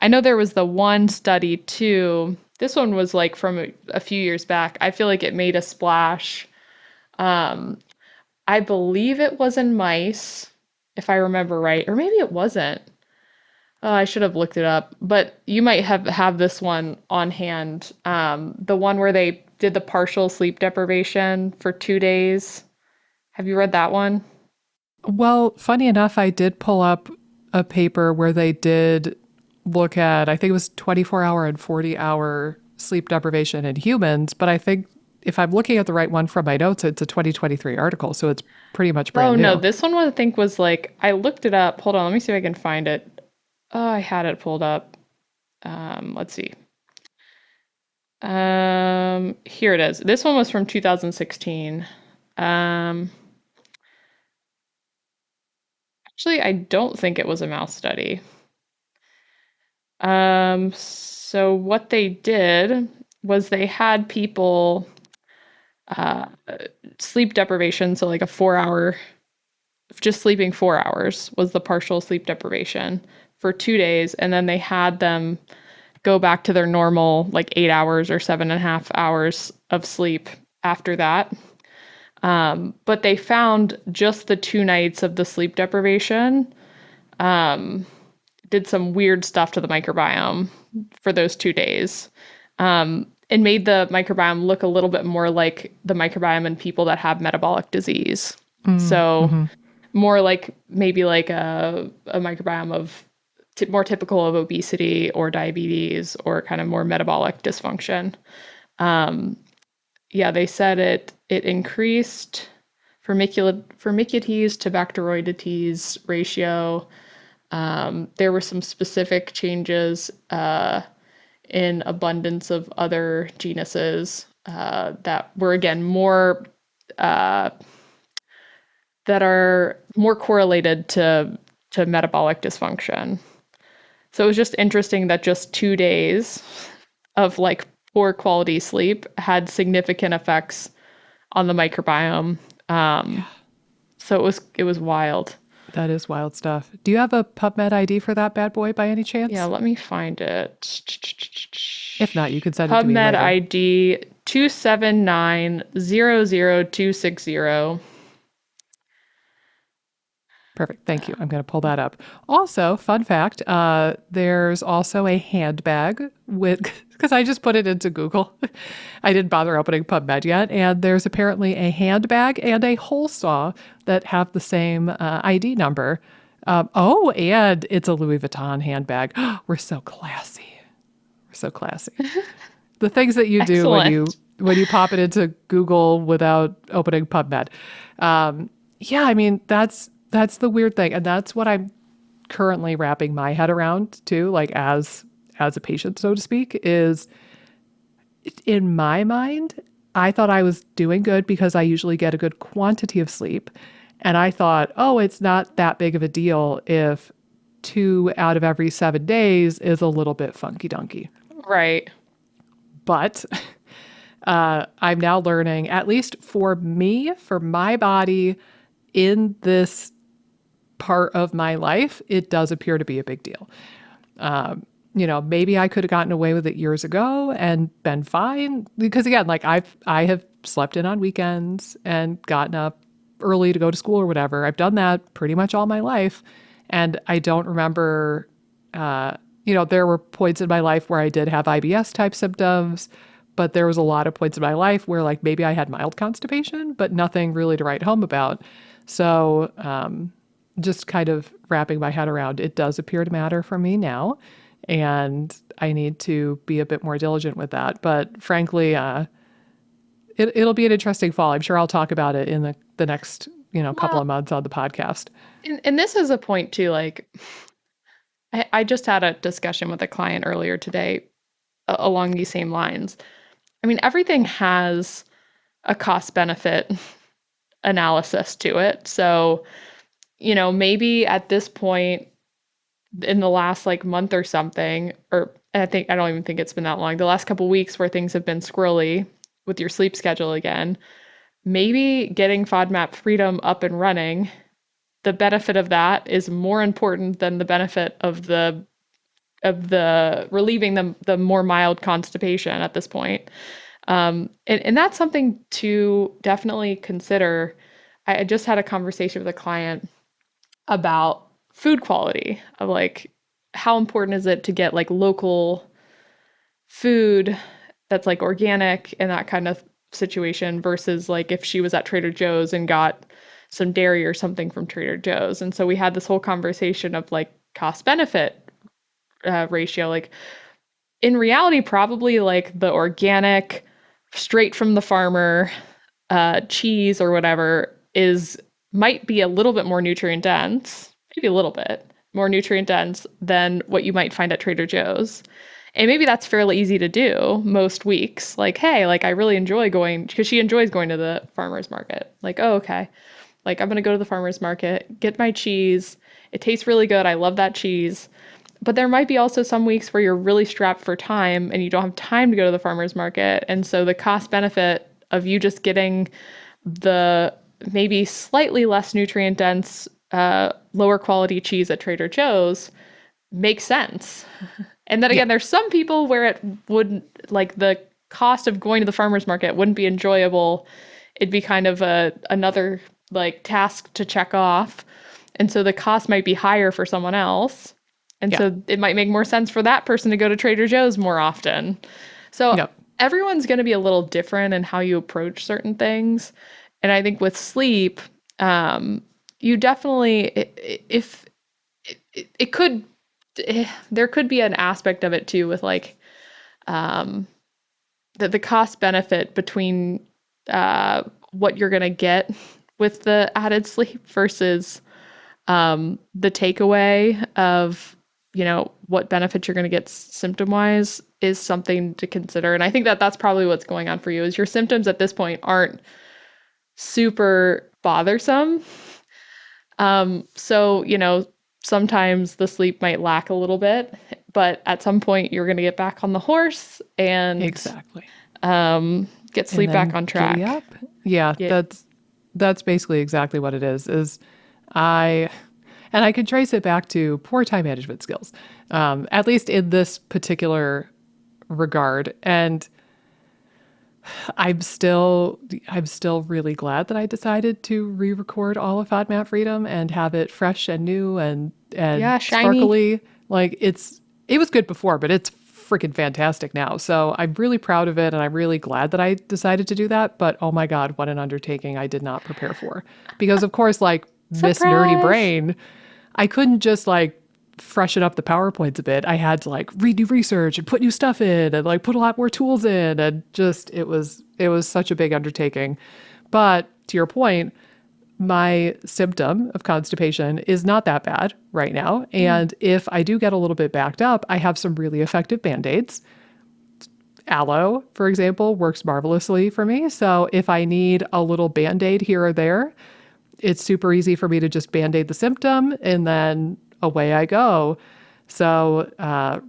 I know there was the one study too. This one was like from a few years back. I feel like it made a splash. Um, I believe it was in mice, if I remember right, or maybe it wasn't. Oh, I should have looked it up, but you might have this one on hand. The one where they did the partial sleep deprivation for 2 days. Have you read that one? Well, funny enough, I did pull up a paper where they did look at, I think it was 24-hour and 40-hour sleep deprivation in humans, but I think if I'm looking at the right one from my notes, it's a 2023 article, so it's pretty much Oh brand no, new. this one I think was like I looked it up. Hold on, let me see if I can find it. Oh, I had it pulled up. Let's see. Here it is. This one was from 2016. Um, actually, I don't think it was a mouse study. So what they did was they had people uh, sleep deprivation, so like a 4 hour, just sleeping 4 hours was the partial sleep deprivation for 2 days, and then they had them go back to their normal like 8 hours or 7.5 hours of sleep after that. But they found just the 2 nights of the sleep deprivation um, did some weird stuff to the microbiome for those 2 days, and made the microbiome look a little bit more like the microbiome in people that have metabolic disease. So Mm-hmm. more like maybe like a microbiome of more typical of obesity or diabetes or kind of more metabolic dysfunction. Um, yeah, they said it increased Firmicutes to Bacteroidetes ratio. There were some specific changes in abundance of other genuses that were again more uh, that are more correlated to metabolic dysfunction. So it was just interesting that just 2 days of like poor quality sleep had significant effects on the microbiome. Yeah, So it was wild. that is wild stuff. Do you have a PubMed ID for that bad boy by any Yeah, chance? let me find it. If not, you can send it to me PubMed later. ID 279 00260. Perfect. Thank you. I'm going to pull that up. Also, fun fact, there's also a handbag with, because I just put it into Google. I didn't bother opening PubMed yet. And there's apparently a handbag and a hole saw that have the same ID number. Oh, and it's a Louis Vuitton handbag. We're so classy. We're so classy. The things that you do Excellent. when you pop it into Google without opening PubMed. Yeah, I mean that's the weird thing, and that's what I'm currently wrapping my head around too. Like as a patient, so to speak, is in my mind, I thought I was doing good because I usually get a good quantity of sleep, and I thought, oh, it's not that big of a deal if 2 out of every 7 days is a little bit funky dunky. Right. But I'm now learning, at least for me, for my body in this part of my life, it does appear to be a big deal. Maybe I could have gotten away with it years ago and been fine because again, like I have slept in on weekends and gotten up early to go to school or whatever. I've done that pretty much all my life, and I don't remember. There were points in my life where I did have IBS type symptoms, but there was a lot of points in my life where like maybe I had mild constipation, but nothing really to write home about. So just kind of wrapping my head around it does appear to matter for me now, and I need to be a bit more diligent with that. But frankly, it'll be an interesting fall. I'm sure I'll talk about it in the next couple of Well, months on the podcast. and this is a point too. Like, I just had a discussion with a client earlier today along these same lines. I mean, everything has a cost benefit analysis to it. So, maybe at this point in the last like month or something, or I don't even think it's been that long, the last couple weeks where things have been squirrely with your sleep schedule again, maybe getting FODMAP Freedom up and running, the benefit of that is more important than the benefit of the relieving the more mild constipation at this point. And that's something to definitely consider. I just had a conversation with a client about food quality, of like how important is it to get like local food that's like organic and that kind of situation versus like if she was at Trader Joe's and got some dairy or something from Trader Joe's. And so we had this whole conversation of like cost benefit ratio. Like in reality, probably like the organic, straight from the farmer cheese or whatever might be a little bit more nutrient dense, maybe a little bit more nutrient dense than what you might find at Trader Joe's. And maybe that's fairly easy to do most weeks. Like, hey, like I really enjoy going because she enjoys going to the farmer's market. Like, oh, okay. Like I'm going to go to the farmer's market, get my cheese. It tastes really good. I love that cheese. But there might be also some weeks where you're really strapped for time and you don't have time to go to the farmer's market. And so the cost benefit of you just getting the maybe slightly less nutrient dense, lower quality cheese at Trader Joe's makes sense. And then Yeah. again, there's some people where it wouldn't, like the cost of going to the farmer's market wouldn't be enjoyable. It'd be kind of another like task to check off. And so the cost might be higher for someone else. And Yeah. so it might make more sense for that person to go to Trader Joe's more often. So Yep. everyone's going to be a little different in how you approach certain things. And I think with sleep, you definitely, if it could, there could be an aspect of it too with like um, the cost benefit between what you're going to get with the added sleep versus the takeaway of what benefits you're going to get symptom wise is something to consider. And I think that that's probably what's going on for you is your symptoms at this point aren't super bothersome. So sometimes the sleep might lack a little bit, but at some point you're going to get back on the horse and Exactly. get And sleep back then on giddy track. up. Yeah, Yeah. that's basically exactly what it is I and I can trace it back to poor time management skills, at least in this particular regard. And I'm still really glad that I decided to re-record all of FODMAP Freedom and have it fresh and new and Yeah, shiny. sparkly. Like it was good before, but it's freaking fantastic now. So I'm really proud of it and I'm really glad that I decided to do that. But oh my God, what an undertaking I did not prepare for. Because of course, like Miss Nerdy Surprise. Brain, I couldn't just like freshen up the PowerPoints a bit. I had to like read new research and put new stuff in and like put a lot more tools in and just it was such a big undertaking. But to your point, my symptom of constipation is not that bad right now. Mm. And if I do get a little bit backed up, I have some really effective band-aids. Aloe, for example, works marvelously for me. So if I need a little band-aid here or there, it's super easy for me to just band-aid the symptom and then away I go. So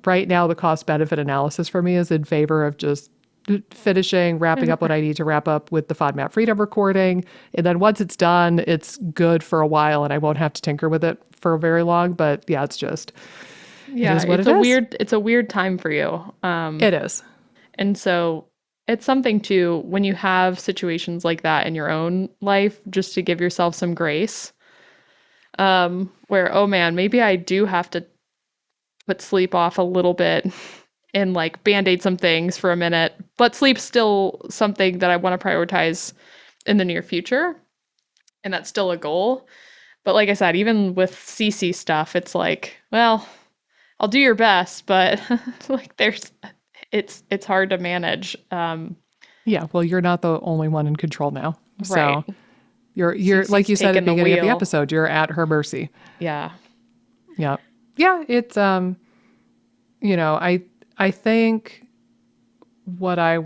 right now, the cost benefit analysis for me is in favor of just finishing, wrapping up what I need to wrap up with the FODMAP Freedom recording. And then once it's done, it's good for a while and I won't have to tinker with it for very long. But yeah, it Yeah, is what it is. it's a weird time for you. It is. And so it's something to when you have situations like that in your own life, just to give yourself some grace. Where, oh man, maybe I do have to put sleep off a little bit and like band-aid some things for a minute, but sleep's still something that I want to prioritize in the near future. And that's still a goal. But like I said, even with CC stuff, it's like, well, I'll do your best, but like it's hard to manage. Yeah. Well, you're not the only one in control now. Right. So you're like CC's you said at taking the the beginning of the wheel. episode, you're at her mercy. Yeah. Yeah. Yeah. It's I think what I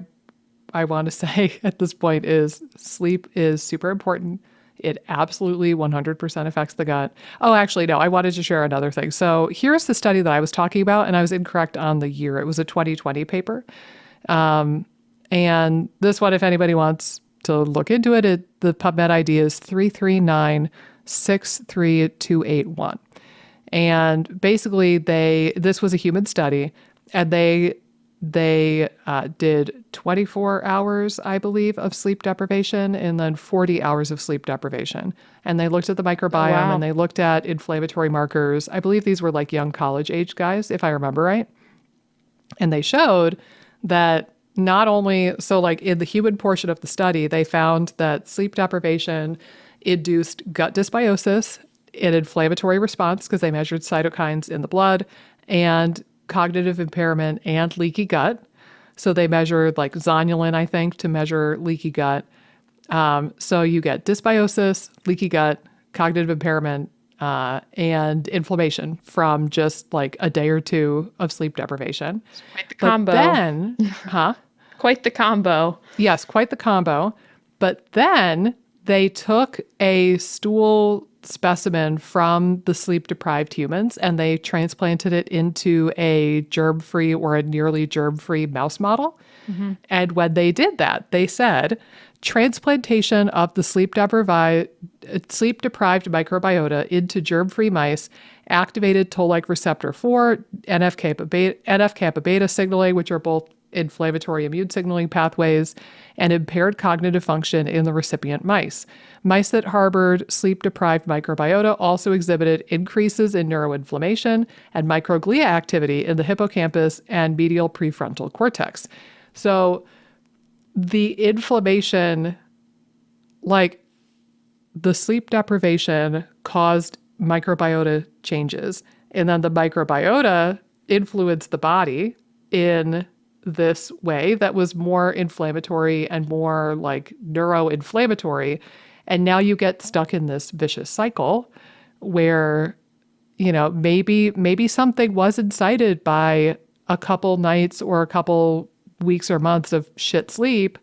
I want to say at this point is sleep is super important. It absolutely 100% affects the gut. Oh, actually, no, I wanted to share another thing. So here's the study that I was talking about, and I was incorrect on the year. It was a 2020 paper. And this one, if anybody wants to look into it, the PubMed ID is 339-63281. And basically, this was a human study, and they did 24 hours, I believe, of sleep deprivation and then 40 hours of sleep deprivation. And they looked at the Oh, microbiome and wow. they looked at inflammatory markers. I believe these were like young college age guys, if I remember right. And they showed that not only, so like in the human portion of the study, they found that sleep deprivation induced gut dysbiosis, an inflammatory response because they measured cytokines in the blood, and cognitive impairment and leaky gut. So they measured like zonulin, I think, to measure leaky gut. So you get dysbiosis, leaky gut, cognitive impairment, and inflammation from just like a day or two of sleep deprivation. Quite the But combo. then, huh? Quite the combo. Yes, quite the combo. But then they took a stool specimen from the sleep deprived humans and they transplanted it into a germ free or a nearly germ free mouse model. Hmm. And when they did that, they said transplantation of the sleep deprived microbiota into germ free mice activated toll-like receptor 4, NF-kappa beta signaling, which are both inflammatory immune signaling pathways, and impaired cognitive function in the recipient mice. Mice that harbored sleep deprived microbiota also exhibited increases in neuroinflammation and microglia activity in the hippocampus and medial prefrontal cortex. So the inflammation, like the sleep deprivation, caused microbiota changes. And then the microbiota influenced the body in this way that was more inflammatory and more like neuroinflammatory. And now you get stuck in this vicious cycle where, maybe something was incited by a couple nights or a couple weeks or months of shit sleep.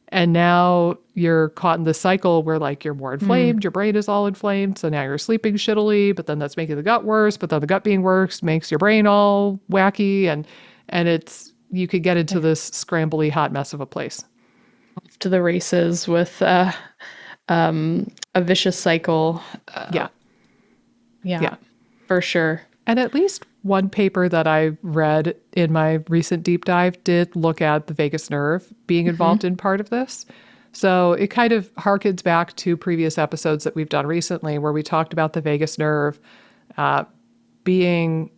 And now you're caught in this cycle where like you're more Mm. inflamed, your brain is all inflamed. So now you're sleeping shittily, but then that's making the gut worse. But then the gut being worse makes your brain all wacky. And you could get into this scrambly hot mess of a place. To the races with a vicious cycle. Yeah. Yeah, Yeah. for sure. And at least one paper that I read in my recent deep dive did look at the vagus nerve being Hmm. involved in part of this. So it kind of harkens back to previous episodes that we've done recently where we talked about the vagus nerve being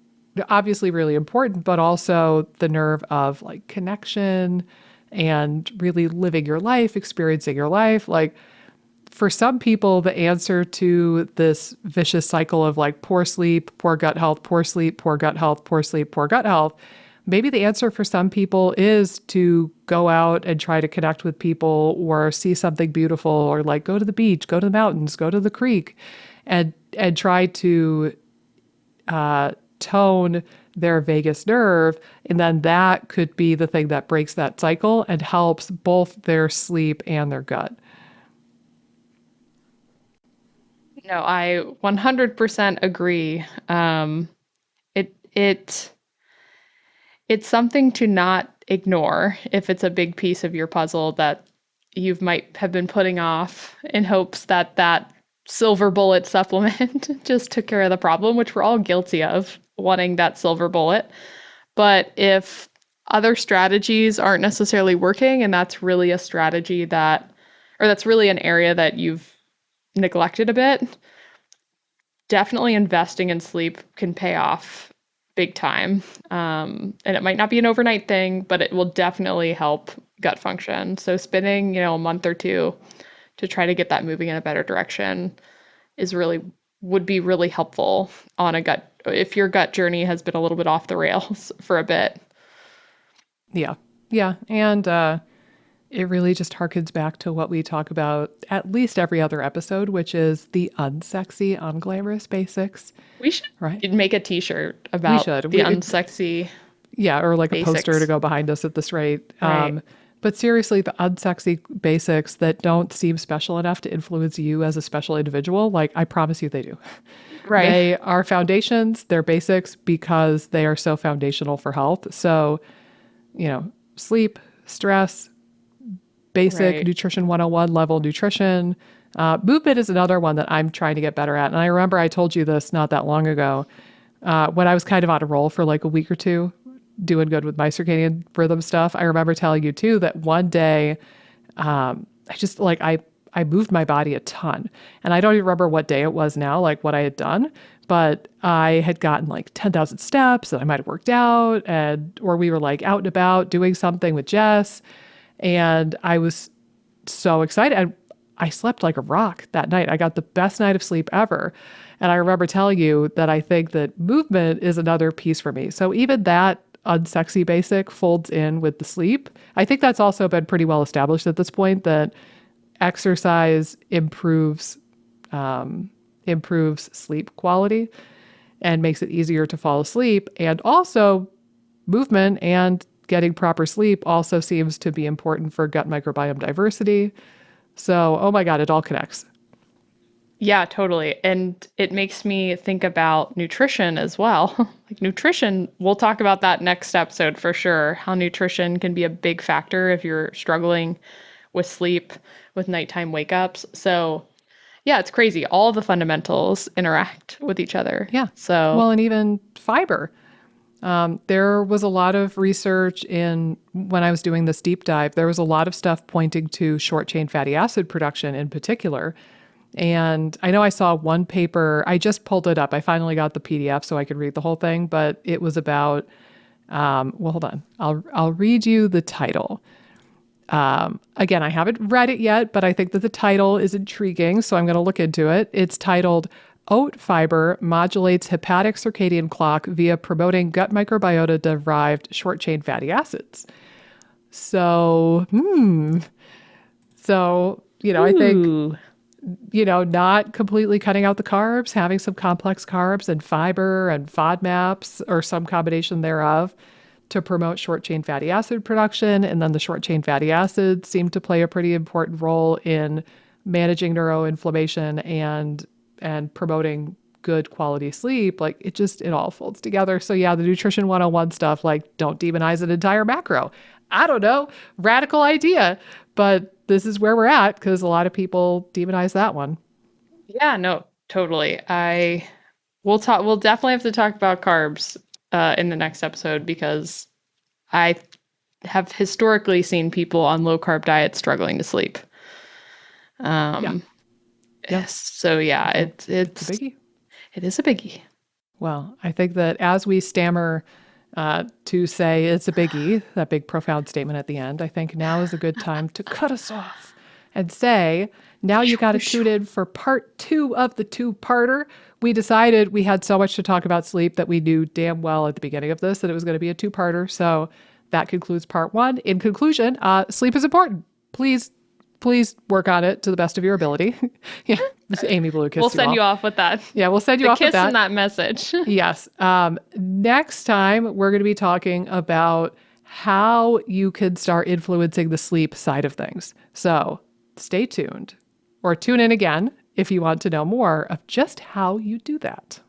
obviously really important, but also the nerve of like connection and really living your life, experiencing your life. Like for some people, the answer to this vicious cycle of like poor sleep, poor gut health, poor sleep, poor gut health, poor sleep, poor gut health, maybe the answer for some people is to go out and try to connect with people or see something beautiful or like go to the beach, go to the mountains, go to the creek and try to tone their vagus nerve. And then that could be the thing that breaks that cycle and helps both their sleep and their gut. No, I 100% agree. It it's something to not ignore if it's a big piece of your puzzle that you might have been putting off in hopes that that silver bullet supplement just took care of the problem, which we're all guilty of wanting that silver bullet. But if other strategies aren't necessarily working, and that's really a strategy that, or that's really an area that you've neglected a bit, definitely investing in sleep can pay off big time. And it might not be an overnight thing, but it will definitely help gut function. So spending, a month or two to try to get that moving in a better direction is really would be really helpful on a gut if your gut journey has been a little bit off the rails for a bit. Yeah. Yeah. And it really just harkens back to what we talk about at least every other episode, which is the unsexy, unglamorous basics, We should right? make a t-shirt We about should. the unsexy Yeah, or like a poster to basics, go behind us at this rate. right? But seriously, the unsexy basics that don't seem special enough to influence you as a special individual, like I promise you they do. Right. They are foundations, they're basics because they are so foundational for health. So, sleep, stress, basic Right. nutrition 101 level nutrition. Movement is another one that I'm trying to get better at. And I remember I told you this not that long ago when I was kind of on a roll for like a week or two, doing good with my circadian rhythm stuff. I remember telling you too that one day I just like I moved my body a ton. And I don't even remember what day it was now, like what I had done, but I had gotten like 10,000 steps and I might have worked out or we were like out and about doing something with Jess and I was so excited. And I slept like a rock that night. I got the best night of sleep ever. And I remember telling you that I think that movement is another piece for me. So even that unsexy basic folds in with the sleep. I think that's also been pretty well established at this point that exercise improves sleep quality and makes it easier to fall asleep. And also movement and getting proper sleep also seems to be important for gut microbiome diversity. So, oh my God, it all connects. Yeah, totally. And it makes me think about nutrition as well. Like nutrition, we'll talk about that next episode for sure. How nutrition can be a big factor if you're struggling with sleep, with nighttime wake ups. So, yeah, it's crazy. All the fundamentals interact with each other. Yeah. So, Well, and even fiber. There was a lot of research in when I was doing this deep dive, there was a lot of stuff pointing to short chain fatty acid production in particular. And I know I saw one paper, I just pulled it up. I finally got the PDF so I could read the whole thing, but it was about, well, hold on. I'll read you the title. Again, I haven't read it yet, but I think that the title is intriguing, so I'm going to look into it. It's titled Oat Fiber Modulates Hepatic Circadian Clock via Promoting Gut Microbiota Derived Short Chain Fatty Acids. So, I think, ooh, not completely cutting out the carbs, having some complex carbs and fiber and FODMAPs or some combination thereof to promote short chain fatty acid production. And then the short chain fatty acids seem to play a pretty important role in managing neuroinflammation and promoting good quality sleep. Like it all folds together. So yeah, the nutrition 101 stuff, like don't demonize an entire macro. I don't know, radical idea, but this is where we're at because a lot of people demonize that one. yeah, no, totally. We'll definitely have to talk about carbs in the next episode because I have historically seen people on low carb diets struggling to sleep. Yeah. Um, Yeah. so yeah, It's a it's biggie. it is a biggie. Well, I think that as we stammer to say it's a biggie, that big profound statement at the end, I think now is a good time to cut us off and say, now you got to tune in for part 2 of the two-parter. We decided we had so much to talk about sleep that we knew damn well at the beginning of this that it was going to be a two-parter. So that concludes part 1. In conclusion, sleep is important. Please work on it to the best of your ability. Yeah, Amy Blue We'll kissed you send all. you off with that. Yeah, we'll send you The off with kiss and that. that message. Yes. Next time, we're going to be talking about how you can start influencing the sleep side of things. So stay tuned or tune in again if you want to know more of just how you do that.